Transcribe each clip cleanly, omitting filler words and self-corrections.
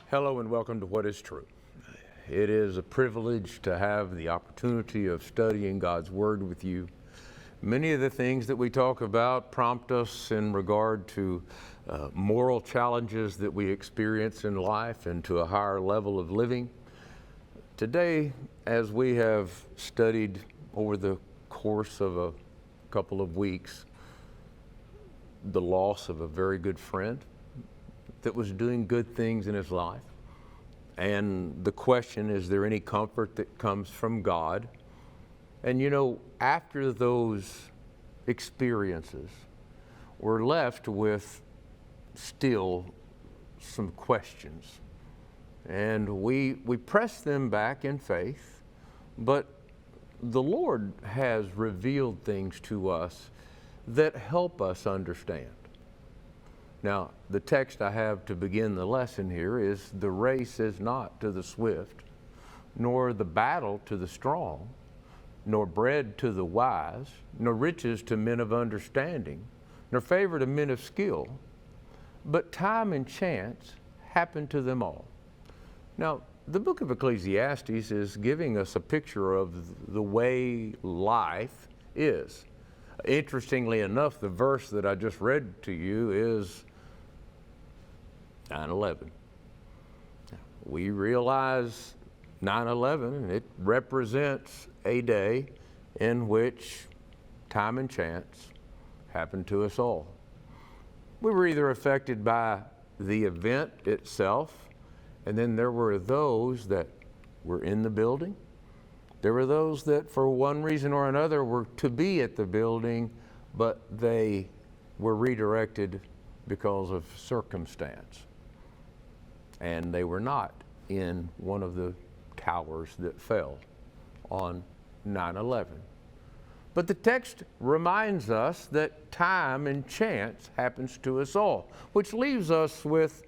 Hello and welcome to What is True. It is a privilege to have the opportunity of studying God's Word with you. Many of the things that we talk about prompt us in regard to moral challenges that we experience in life and to a higher level of living. Today, as we have studied over the course of a couple of weeks, the loss of a very good friend that was doing good things in his life. And the question, is there any comfort that comes from God? And you know, after those experiences, we're left with still some questions. And we press them back in faith, but the Lord has revealed things to us that help us understand. Now, the text I have to begin the lesson here is, the race is not to the swift, nor the battle to the strong, nor bread to the wise, nor riches to men of understanding, nor favor to men of skill, but time and chance happen to them all. Now, the book of Ecclesiastes is giving us a picture of the way life is. Interestingly enough, the verse that I just read to you is 9/11. We realize 9/11, it represents a day in which time and chance happened to us all. We were either affected by the event itself, and then there were those that were in the building. There were those that for one reason or another were to be at the building, but they were redirected because of circumstance. And they were not in one of the towers that fell on 9/11. But the text reminds us that time and chance happens to us all, which leaves us with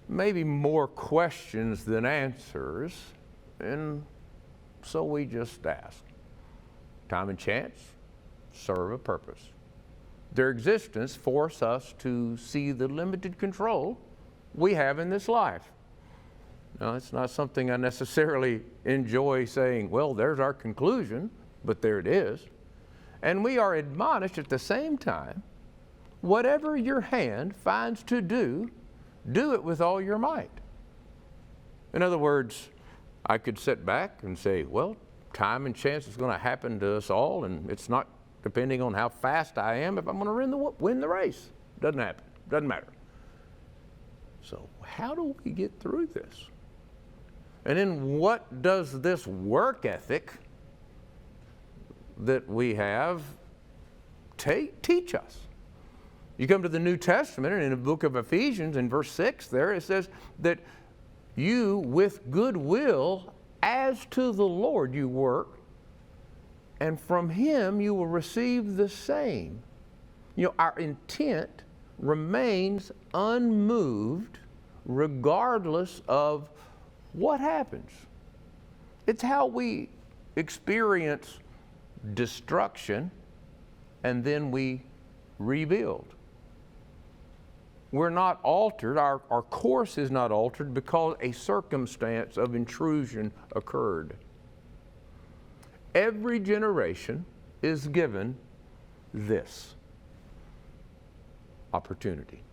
maybe more questions than answers. And so we just ask. Time and chance serve a purpose. Their existence forces us to see the limited control we have in this life. Now, it's not something I necessarily enjoy saying, well, there's our conclusion, but there it is. And we are admonished at the same time, whatever your hand finds to do, do it with all your might. In other words, I could sit back and say, well, time and chance is going to happen to us all, and it's not depending on how fast I am if I'm going to win the race. Doesn't happen. Doesn't matter. So how do we get through this? And then what does this work ethic that we have teach us? You come to the New Testament, and in the book of Ephesians, in verse 6 there, it says that you with good will as to the Lord you work, and from Him you will receive the same. You know, our intent remains unmoved regardless of what happens. It's how we experience destruction and then we rebuild. We're not altered, our course is not altered because a circumstance of intrusion occurred. Every generation is given this opportunity.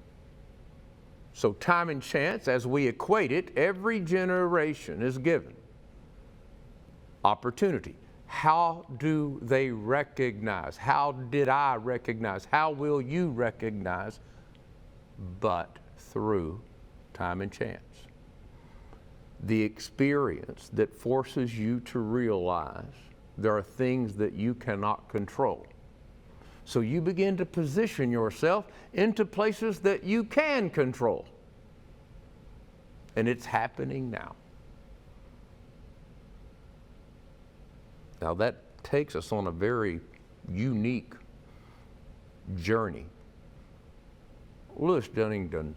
So time and chance, as we equate it, every generation is given opportunity. How do they recognize? How did I recognize? How will you recognize? But through time and chance. The experience that forces you to realize there are things that you cannot control. So you begin to position yourself into places that you can control. And it's happening now. Now that takes us on a very unique journey. Louis Dunnington,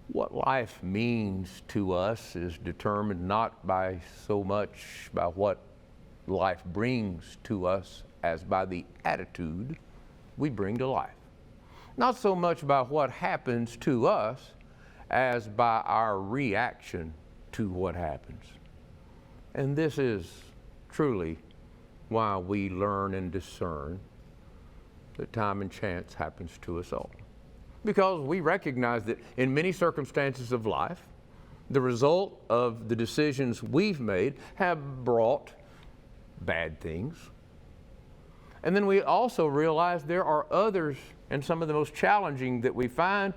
what life means to us is determined not by so much by what life brings to us as by the attitude we bring to life. Not so much by what happens to us as by our reaction to what happens. And this is truly why we learn and discern that time and chance happens to us all. Because we recognize that in many circumstances of life, the result of the decisions we've made have brought bad things. And then we also realize there are others, and some of the most challenging that we find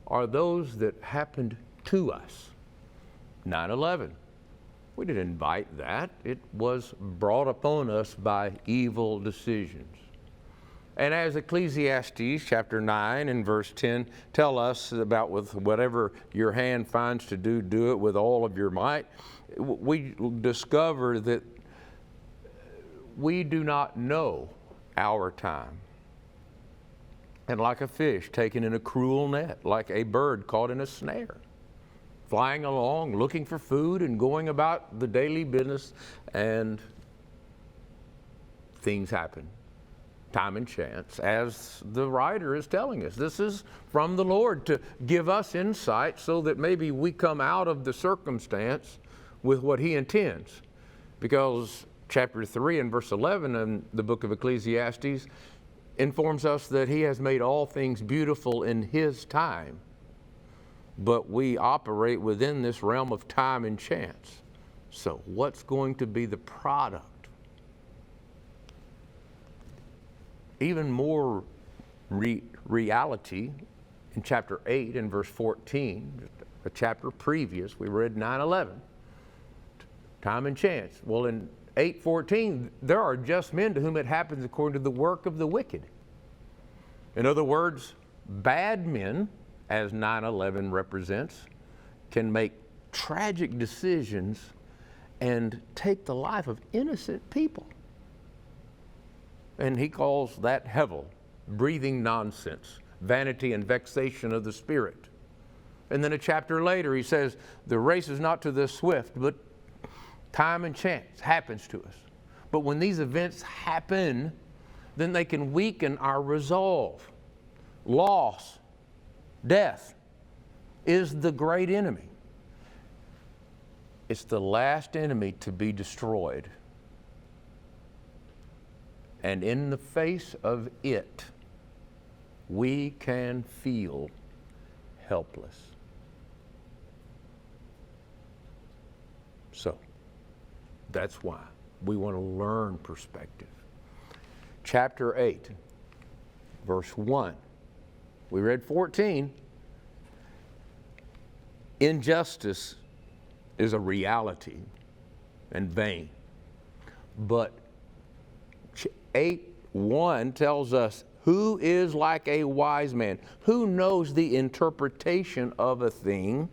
are those that happened to us. 9/11. We didn't invite that. It was brought upon us by evil decisions. And as Ecclesiastes chapter 9 and verse 10 tell us about, with whatever your hand finds to do, do it with all of your might, we discover that we do not know our time. And like a fish taken in a cruel net, like a bird caught in a snare, flying along, looking for food and going about the daily business, and things happen. Time and chance, as the writer is telling us. This is from the Lord to give us insight so that maybe we come out of the circumstance with what He intends. Because chapter 3 and verse 11 in the book of Ecclesiastes informs us that He has made all things beautiful in His time. But we operate within this realm of time and chance. So what's going to be the product? Even more reality in chapter 8 and verse 14, a chapter previous, we read 9/11, time and chance. Well, in 8:14, there are just men to whom it happens according to the work of the wicked. In other words, bad men, as 9/11 represents, can make tragic decisions and take the life of innocent people. And he calls that hevel, breathing nonsense, vanity and vexation of the spirit. And then a chapter later he says, the race is not to the swift, but time and chance happens to us. But when these events happen, then they can weaken our resolve. Loss, death is the great enemy. It's the last enemy to be destroyed. And in the face of it, we can feel helpless. So, that's why we want to learn perspective. Chapter 8, verse 1. We read 14. Injustice is a reality and vain. But 8:1 tells us, who is like a wise man? Who knows the interpretation of a thing?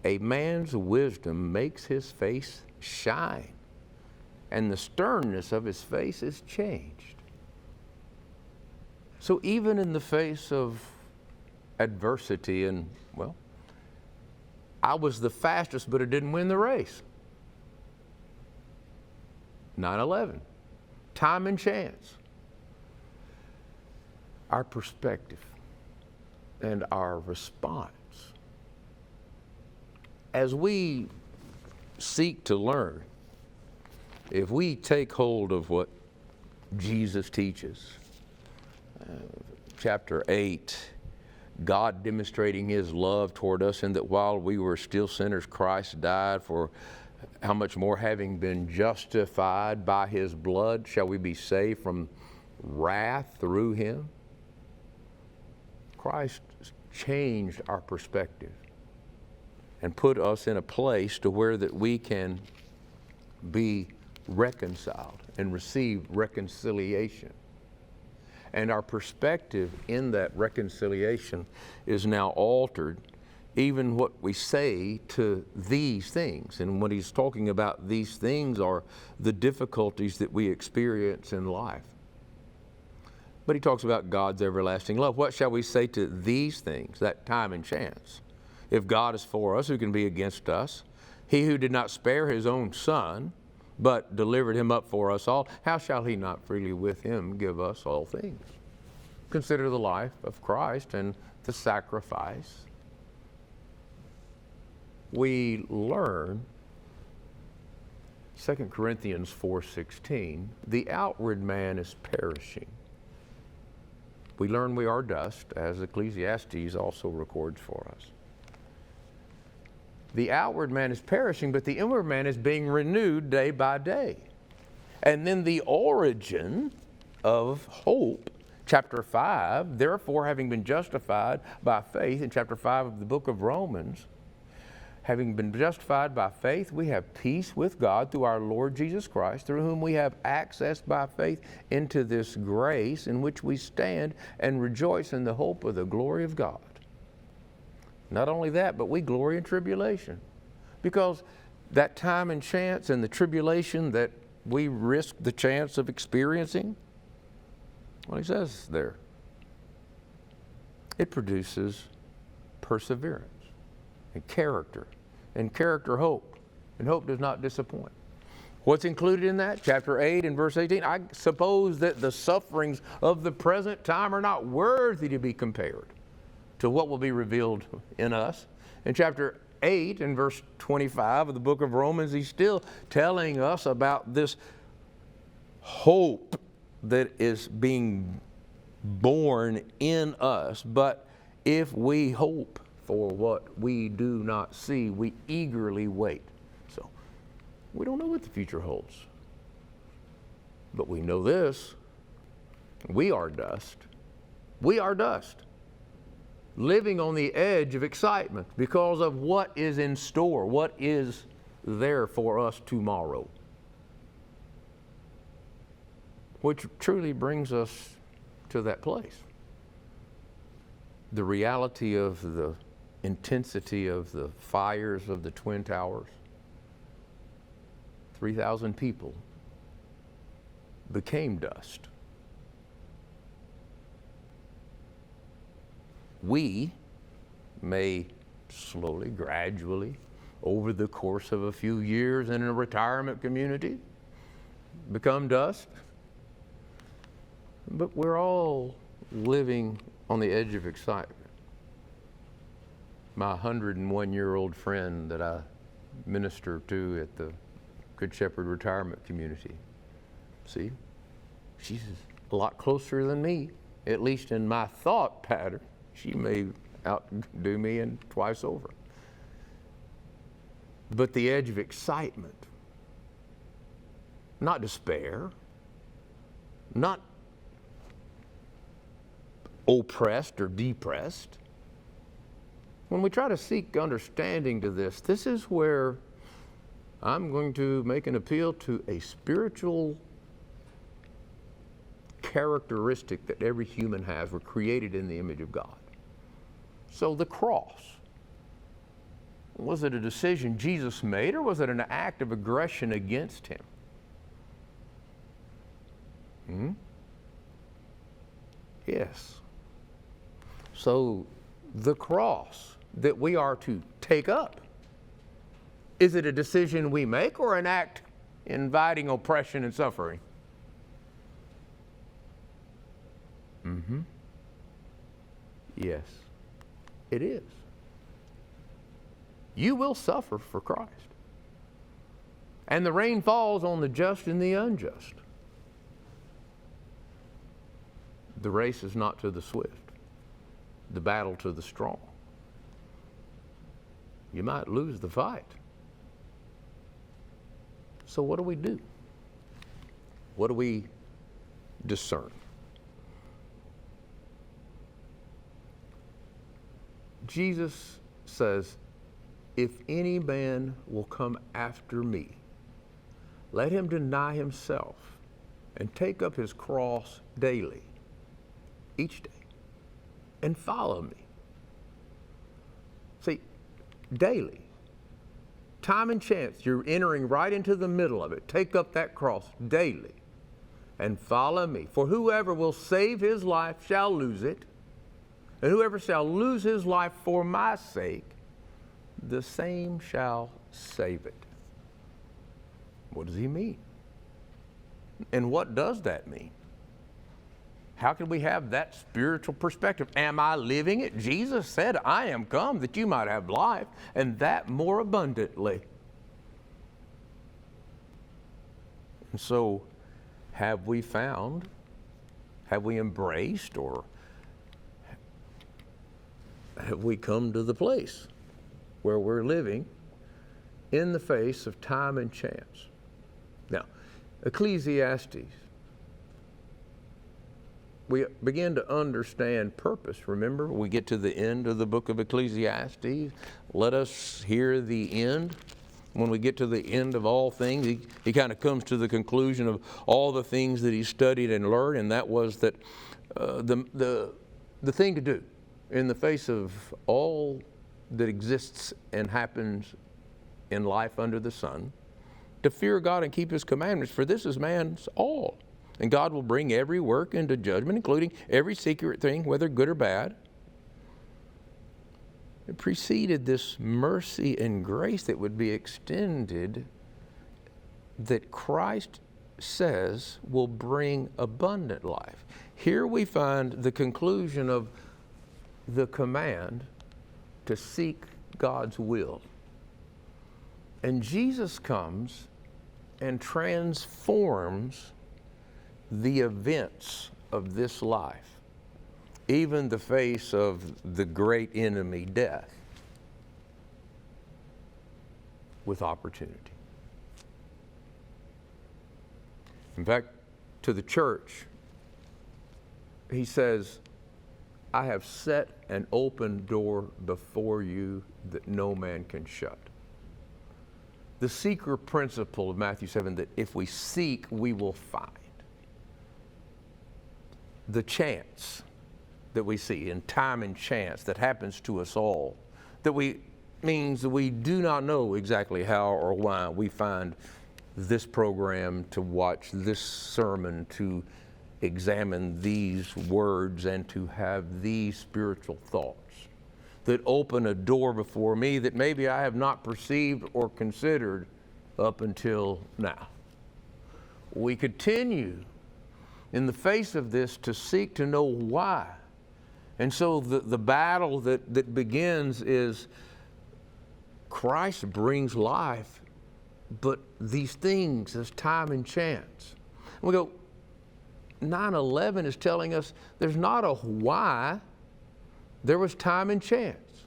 A man's wisdom makes his face shine, and the sternness of his face is changed. So even in the face of adversity, and well, I was the fastest, but I didn't win the race. 9/11. Time and chance. Our perspective and our response. As we seek to learn, if we take hold of what Jesus teaches, chapter 8, God demonstrating His love toward us, and that while we were still sinners, Christ died for. How much more, having been justified by His blood, shall we be saved from wrath through Him? Christ changed our perspective and put us in a place to where that we can be reconciled and receive reconciliation. And our perspective in that reconciliation is now altered. Even what we say to these things. And what he's talking about, these things are the difficulties that we experience in life. But he talks about God's everlasting love. What shall we say to these things, that time and chance? If God is for us, who can be against us? He who did not spare His own Son, but delivered Him up for us all, how shall He not freely with Him give us all things? Consider the life of Christ and the sacrifice we learn 2 Corinthians 4:16, the outward man is perishing. We learn we are dust, as Ecclesiastes also records for us. The outward man is perishing, but the inward man is being renewed day by day. And then the origin of hope, chapter 5, therefore having been justified by faith, in chapter 5 of the book of Romans, having been justified by faith, we have peace with God through our Lord Jesus Christ, through whom we have access by faith into this grace in which we stand and rejoice in the hope of the glory of God. Not only that, but we glory in tribulation, because that time and chance and the tribulation that we risk the chance of experiencing, well, he says there, it produces perseverance and character hope, and hope does not disappoint. What's included in that? Chapter 8 and verse 18, I suppose that the sufferings of the present time are not worthy to be compared to what will be revealed in us. In chapter 8 and verse 25 of the book of Romans, he's still telling us about this hope that is being born in us. But if we hope for what we do not see, we eagerly wait. So we don't know what the future holds. But we know this: we are dust. We are dust, living on the edge of excitement because of what is in store, what is there for us tomorrow. Which truly brings us to that place. The reality of the intensity of the fires of the Twin Towers. 3,000 people became dust. We may slowly, gradually, over the course of a few years in a retirement community, become dust. But we're all living on the edge of excitement. My 101-year-old friend that I minister to at the Good Shepherd Retirement Community, see, she's a lot closer than me, at least in my thought pattern. She may outdo me and twice over. But the edge of excitement, not despair, not oppressed or depressed. When we try to seek understanding to this, this is where I'm going to make an appeal to a spiritual characteristic that every human has. We're created in the image of God. So the cross, was it a decision Jesus made, or was it an act of aggression against him? Yes. So the cross that we are to take up, is it a decision we make or an act inviting oppression and suffering? Yes, it is. You will suffer for Christ. And the rain falls on the just and the unjust. The race is not to the swift, the battle to the strong. You might lose the fight. So what do we do? What do we discern? Jesus says, if any man will come after me, let him deny himself and take up his cross daily, each day, and follow me. See, daily, time and chance, you're entering right into the middle of it. Take up that cross daily and follow me. For whoever will save his life shall lose it, and whoever shall lose his life for my sake, the same shall save it. What does he mean? And what does that mean? How can we have that spiritual perspective? Am I living it? Jesus said, I am come that you might have life, and that more abundantly. And so, have we found, have we embraced, or have we come to the place where we're living in the face of time and chance? Now, Ecclesiastes, we begin to understand purpose. Remember, we get to the end of the book of Ecclesiastes. Let us hear the end. When we get to the end of all things, he kind of comes to the conclusion of all the things that he studied and learned, and that was that the thing to do in the face of all that exists and happens in life under the sun, to fear God and keep his commandments, for this is man's all. And God will bring every work into judgment, including every secret thing, whether good or bad. It preceded this mercy and grace that would be extended, that Christ says will bring abundant life. Here we find the conclusion of the command to seek God's will. And Jesus comes and transforms the events of this life, even the face of the great enemy, death, with opportunity. In fact, to the church, he says, I have set an open door before you that no man can shut. The seeker principle of Matthew 7, that if we seek, we will find. The chance that we see in time and chance that happens to us all, means that we do not know exactly how or why we find this program to watch, this sermon to examine these words, and to have these spiritual thoughts that open a door before me that maybe I have not perceived or considered up until now. We continue in the face of this to seek to know why. And so the battle that begins is Christ brings life, but these things as time and chance. And we go, 9/11 is telling us there's not a why, there was time and chance.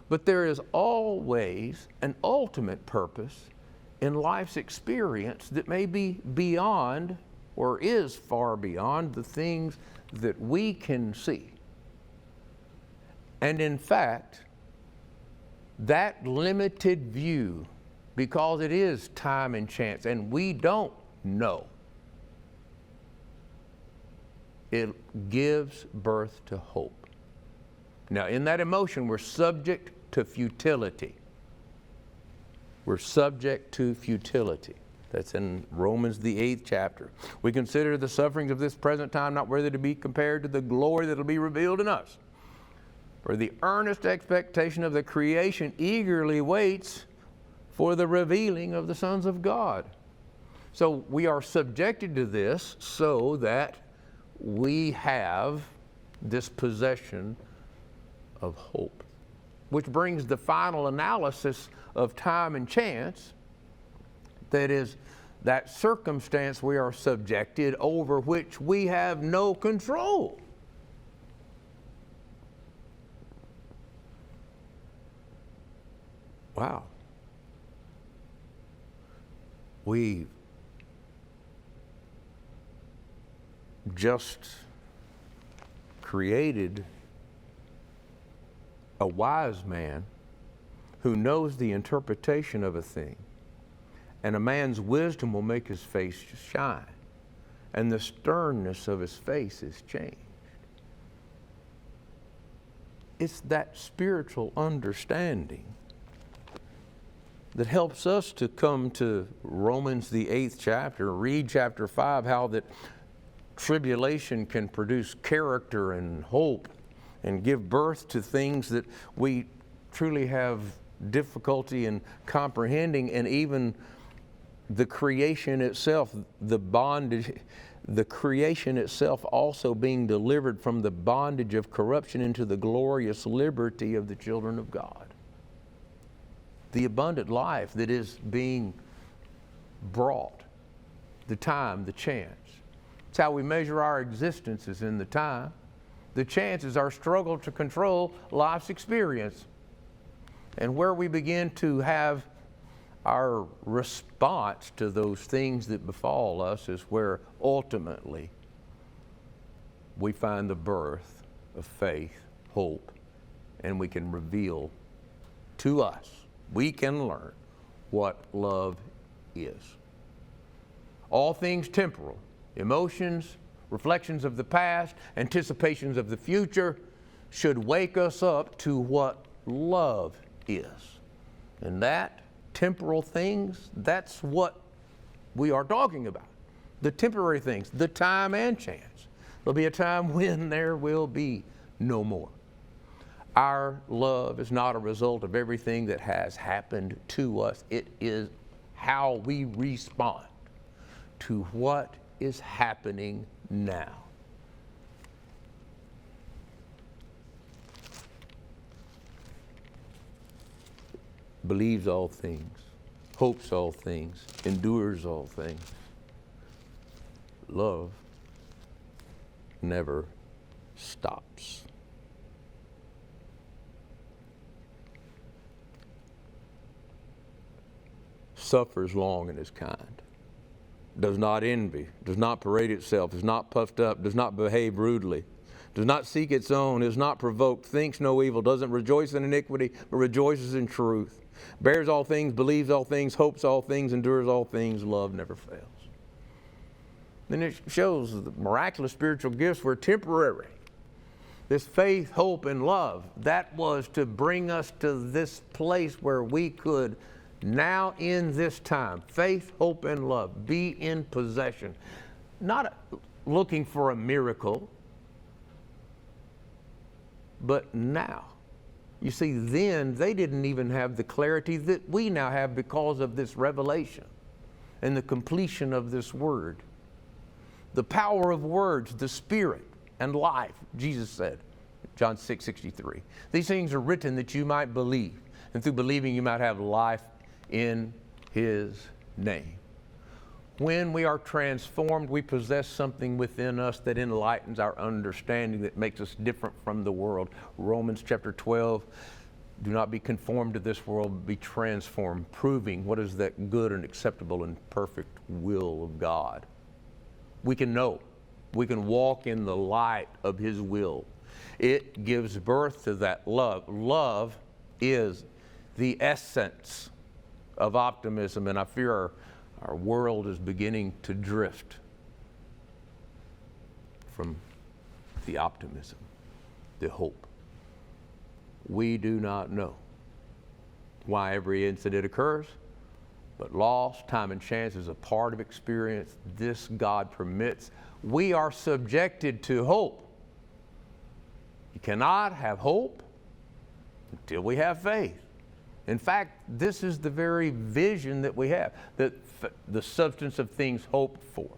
But there is always an ultimate purpose in life's experience that may be beyond, or is far beyond, the things that we can see. And in fact, that limited view, because it is time and chance, and we don't know, it gives birth to hope. Now, in that emotion, we're subject to futility. We're subject to futility. That's in Romans, the 8th chapter. We consider the sufferings of this present time not worthy to be compared to the glory that will be revealed in us. For the earnest expectation of the creation eagerly waits for the revealing of the sons of God. So we are subjected to this so that we have this possession of hope, which brings the final analysis of time and chance, that is, that circumstance we are subjected over which we have no control. Wow. We just created a wise man who knows the interpretation of a thing, and a man's wisdom will make his face shine, and the sternness of his face is changed. It's that spiritual understanding that helps us to come to Romans, the 8th chapter, read chapter 5, how that tribulation can produce character and hope and give birth to things that we truly have difficulty in comprehending, and even the creation itself, the bondage the creation itself also being delivered from the bondage of corruption into the glorious liberty of the children of God. The abundant life that is being brought, the time, the chance. It's how we measure our existence is in the time. The chance is our struggle to control life's experience. And where we begin to have our response to those things that befall us is where ultimately we find the birth of faith, hope, and we can reveal to us, we can learn what love is. All things temporal, emotions, reflections of the past, anticipations of the future, should wake us up to what love is. And that temporal things, that's what we are talking about. The temporary things, the time and chance. There'll be a time when there will be no more. Our love is not a result of everything that has happened to us. It is how we respond to what is happening now. Believes all things, hopes all things, endures all things. Love never stops. Suffers long and is kind. Does not envy, does not parade itself, is not puffed up, does not behave rudely, does not seek its own, is not provoked, thinks no evil, doesn't rejoice in iniquity, but rejoices in truth. Bears all things, believes all things, hopes all things, endures all things, love never fails. Then it shows the miraculous spiritual gifts were temporary. This faith, hope, and love, that was to bring us to this place where we could now in this time, faith, hope, and love, be in possession. Not looking for a miracle, but now. You see, then they didn't even have the clarity that we now have because of this revelation and the completion of this word. The power of words, the spirit and life, Jesus said, John 6:63. These things are written that you might believe, and through believing you might have life in His name. When we are transformed, we possess something within us that enlightens our understanding, that makes us different from the world. Romans chapter 12, do not be conformed to this world, but be transformed, proving what is that good and acceptable and perfect will of God. We can know, we can walk in the light of His will. It gives birth to that love. Love is the essence of optimism, and I fear our world is beginning to drift from the optimism, the hope. We do not know why every incident occurs, but loss, time, and chance is a part of experience. This God permits. We are subjected to hope. You cannot have hope until we have faith. In fact, this is the very vision that we have, that the substance of things hoped for.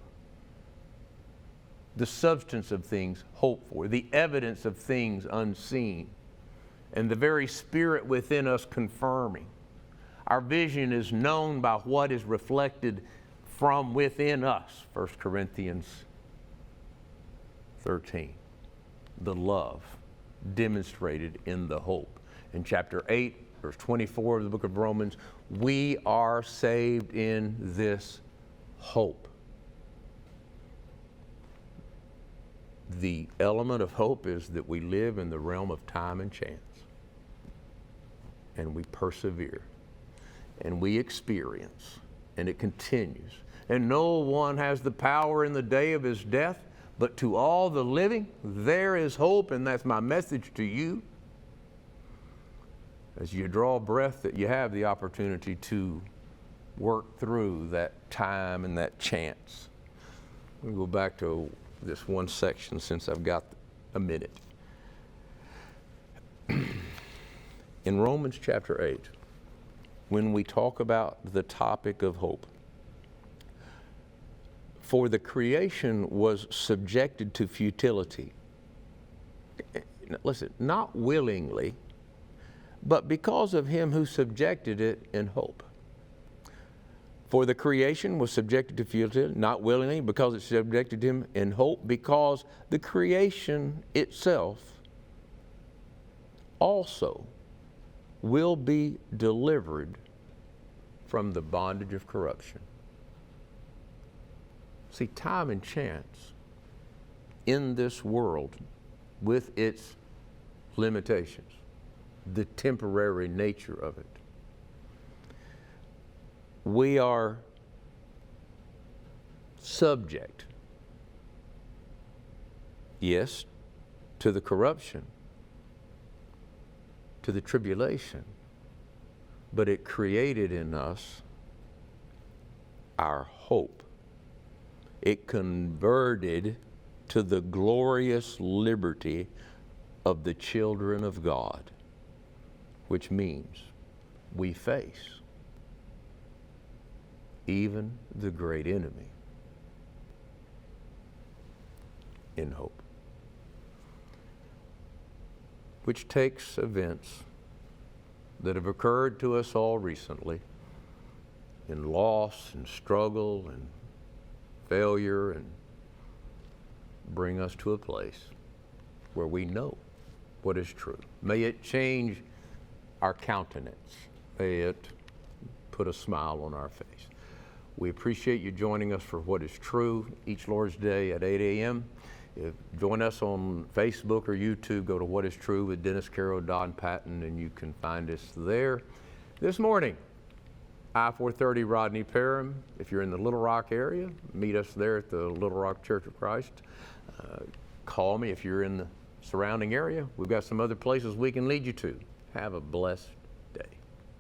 The substance of things hoped for, the evidence of things unseen, and the very spirit within us confirming. Our vision is known by what is reflected from within us, 1 Corinthians 13. The love demonstrated in the hope. In chapter 8, verse 24 of the book of Romans, we are saved in this hope. The element of hope is that we live in the realm of time and chance. And we persevere. And we experience. And it continues. And no one has the power in the day of his death, but to all the living, there is hope, and that's my message to you. As you draw breath, that you have the opportunity to work through that time and that chance. We'll go back to this one section since I've got a minute. In Romans chapter 8, when we talk about the topic of hope, For the creation was subjected to futility. Listen, not willingly, but because of him who subjected it in hope. For the creation was subjected to futility, not willingly, because it subjected him in hope, because the creation itself also will be delivered from the bondage of corruption. See, time and chance in this world, with its limitations, the temporary nature of it, we are subject, yes, to the corruption, to the tribulation, but it created in us our hope. It converted to the glorious liberty of the children of God, which means we face even the great enemy in hope, which takes events that have occurred to us all recently in loss and struggle and failure and bring us to a place where we know what is true. May it change our countenance. May it put a smile on our face. We appreciate you joining us for What is True each Lord's Day at 8 a.m. Join us on Facebook or YouTube. Go to What is True with Dennis Carroll, Don Patton, and you can find us there. This morning, I-430 Rodney Parham. If you're in the Little Rock area, meet us there at the Little Rock Church of Christ. Call me if you're in the surrounding area. We've got some other places we can lead you to. Have a blessed